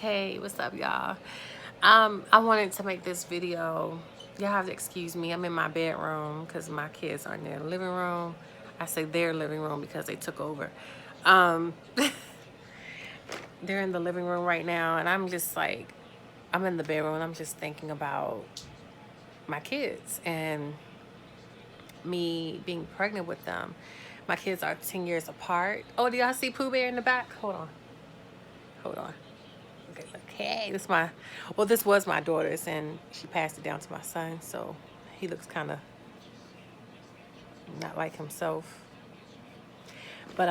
Hey, what's up, y'all? I wanted to make this video. Y'all have to excuse me. I'm in my bedroom because my kids are in their living room. I say their living room because they took over. Um, they're in the living room right now, and I'm just like, I'm in the bedroom and I'm just thinking about my kids and me being pregnant with them. My kids are 10 years apart. Oh, do y'all see Pooh Bear in the back? Hold on. Hold on. Okay, look, hey, this was my daughter's, and she passed it down to my son, so he looks kind of not like himself. But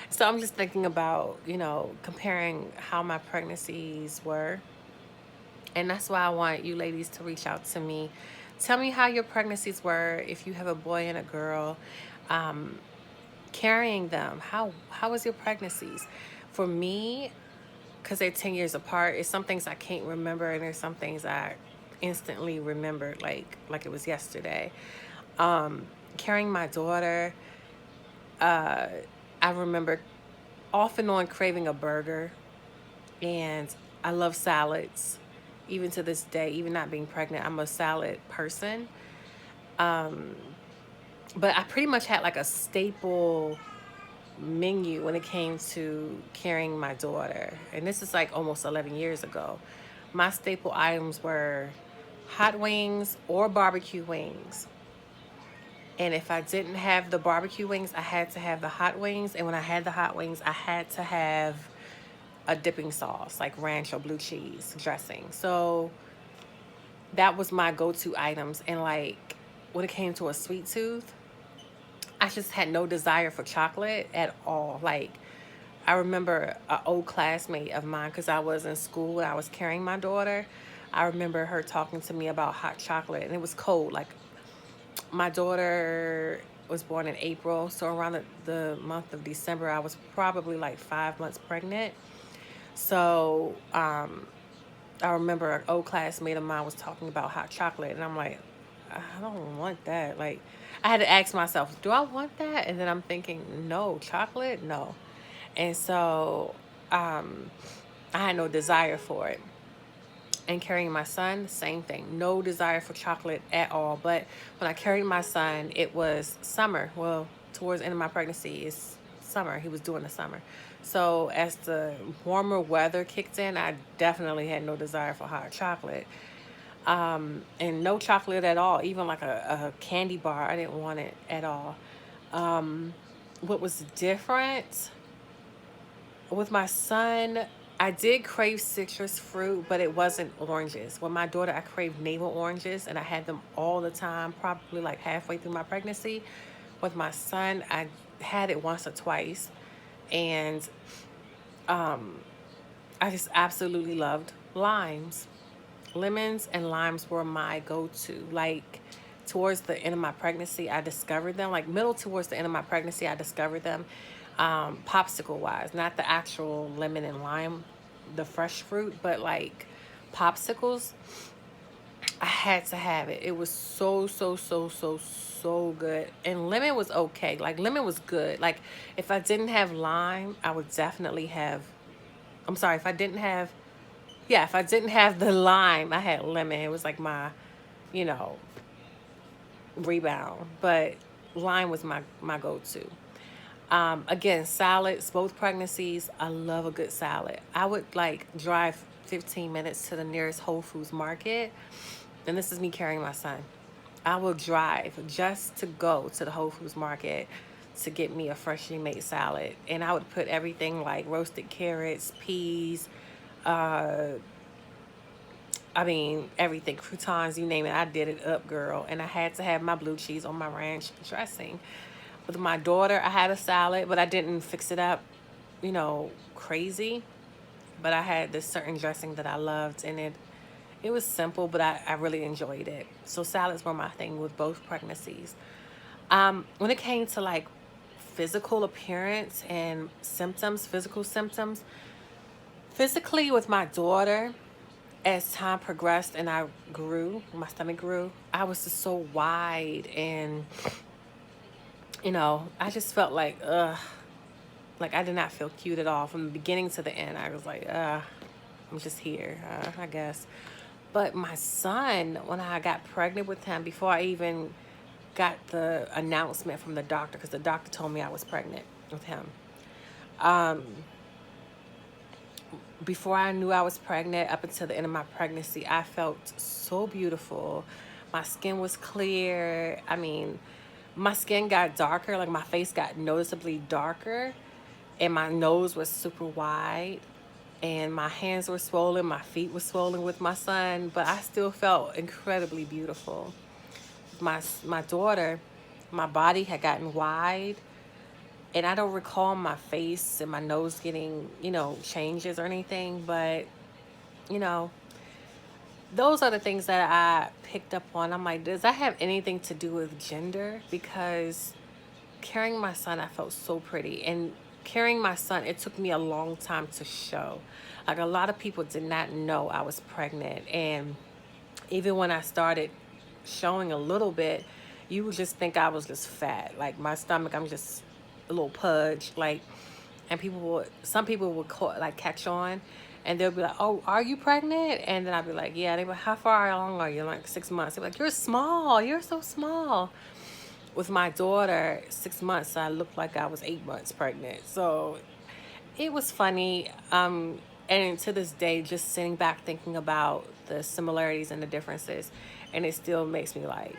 so I'm just thinking about, comparing how my pregnancies were, and that's why I want you ladies to reach out to me. Tell me how your pregnancies were. If you have a boy and a girl, um, carrying them, how was your pregnancies? For me, because they're 10 years apart, it's some things I can't remember, and there's some things I instantly remember, like it was yesterday. Carrying my daughter, I remember off and on craving a burger, and I love salads. Even to this day, even not being pregnant, I'm a salad person. But I pretty much had like a staple menu when it came to carrying my daughter. And this is like almost 11 years ago. My staple items were hot wings or barbecue wings. And if I didn't have the barbecue wings, I had to have the hot wings. And when I had the hot wings, I had to have a dipping sauce, like ranch or blue cheese dressing. So that was my go-to items. And like when it came to a sweet tooth, I just had no desire for chocolate at all. Like I remember an old classmate of mine, because I was in school when I was carrying my daughter. I remember her talking to me about hot chocolate, and it was cold. Like my daughter was born in April, so around the month of December, I was probably like 5 months pregnant. So I remember an old classmate of mine was talking about hot chocolate, and I'm like, I don't want that. Like, I had to ask myself, do I want that? And then I'm thinking, no, chocolate, no. And so um, I had no desire for it. And carrying my son, same thing. No desire for chocolate at all. But when I carried my son, it was summer. Well, towards the end of my pregnancy, it's summer. He was doing the summer. So as the warmer weather kicked in, I definitely had no desire for hot chocolate. And no chocolate at all. Even like a candy bar, I didn't want it at all. What was different with my son, I did crave citrus fruit, but it wasn't oranges. With my daughter, I craved navel oranges, and I had them all the time, probably like halfway through my pregnancy. With my son, I had it once or twice, and I just absolutely loved limes. Lemons and limes were my go-to. Like towards the end of my pregnancy, I discovered them. Like middle towards the end of my pregnancy, I discovered them. Popsicle wise, not the actual lemon and lime, the fresh fruit, but like popsicles. I had to have it. It was so good. And lemon was okay. Like lemon was good. Like if I didn't have lime, I would definitely have. I'm sorry, if I didn't have, yeah, if I didn't have the lime, I had lemon. It was like my, you know, rebound. But lime was my go-to. Again, salads, both pregnancies, I love a good salad. I would like drive 15 minutes to the nearest Whole Foods market, and this is me carrying my son. I will drive just to go to the Whole Foods market to get me a freshly made salad. And I would put everything like roasted carrots, peas, I mean, everything, croutons, you name it. I did it up, girl. And I had to have my blue cheese on my ranch dressing. With my daughter, I had a salad, but I didn't fix it up, crazy. But I had this certain dressing that I loved, and it was simple, but I really enjoyed it. So salads were my thing with both pregnancies. When it came to like physical appearance and symptoms, physical symptoms, physically with my daughter, as time progressed and I grew, my stomach grew, I was just so wide, and I just felt like, ugh. Like, I did not feel cute at all from the beginning to the end. I was like, I'm just here, I guess. But my son, when I got pregnant with him, before I even got the announcement from the doctor, because the doctor told me I was pregnant with him. Before I knew I was pregnant, up until the end of my pregnancy, I felt so beautiful. My skin was clear. I mean, my skin got darker, like my face got noticeably darker, and my nose was super wide, and my hands were swollen, my feet were swollen with my son, but I still felt incredibly beautiful. My daughter, my body had gotten wide, and I don't recall my face and my nose getting, changes or anything, but you know, those are the things that I picked up on. I'm like, does that have anything to do with gender? Because carrying my son, I felt so pretty. And carrying my son, it took me a long time to show. Like, a lot of people did not know I was pregnant. And even when I started showing a little bit, you would just think I was just fat. Like, my stomach, I'm just a little pudge. Like, and some people would catch on, and they'll be like, "Oh, are you pregnant?" And then I'd be like, "Yeah." They be like, "How far along are you?" I'm like, 6 months. They're like, "You're small. You're so small." With my daughter, 6 months, I looked like I was 8 months pregnant. So it was funny. And to this day, just sitting back thinking about the similarities and the differences, and it still makes me like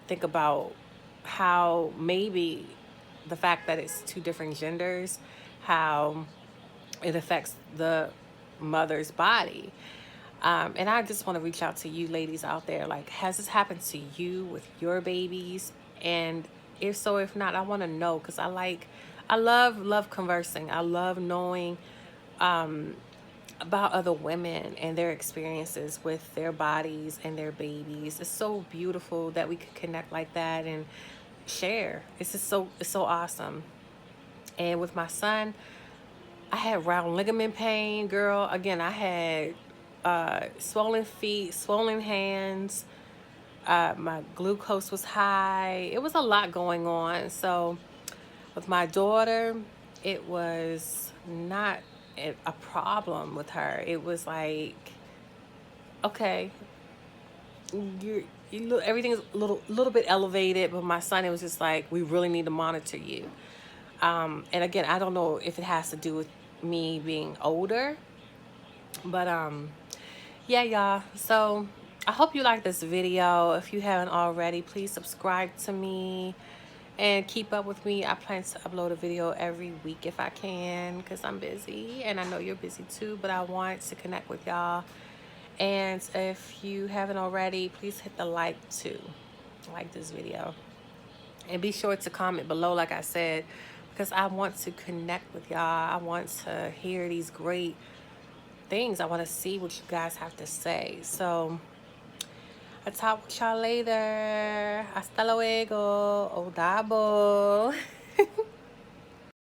think about how maybe the fact that it's two different genders, how it affects the mother's body. And I just want to reach out to you ladies out there. Like, has this happened to you with your babies? And if so, if not, I want to know, because I love conversing. I love knowing about other women and their experiences with their bodies and their babies. It's so beautiful that we could connect like that and share. It's so awesome. And with my son, I had round ligament pain, girl. Again, I had swollen feet, swollen hands. My glucose was high. It was a lot going on. So with my daughter, it was not a problem with her. It was like, okay, you look, everything's a little bit elevated, but my son, it was just like, we really need to monitor you. And again, I don't know if it has to do with me being older, but yeah, y'all. So I hope you like this video. If you haven't already, please subscribe to me and keep up with me. I plan to upload a video every week if I can, because I'm busy and I know you're busy too, but I want to connect with y'all. And if you haven't already, please hit the like too. Like this video. And be sure to comment below, like I said, because I want to connect with y'all. I want to hear these great things. I want to see what you guys have to say. So I'll talk with y'all later. Hasta luego. O dabo.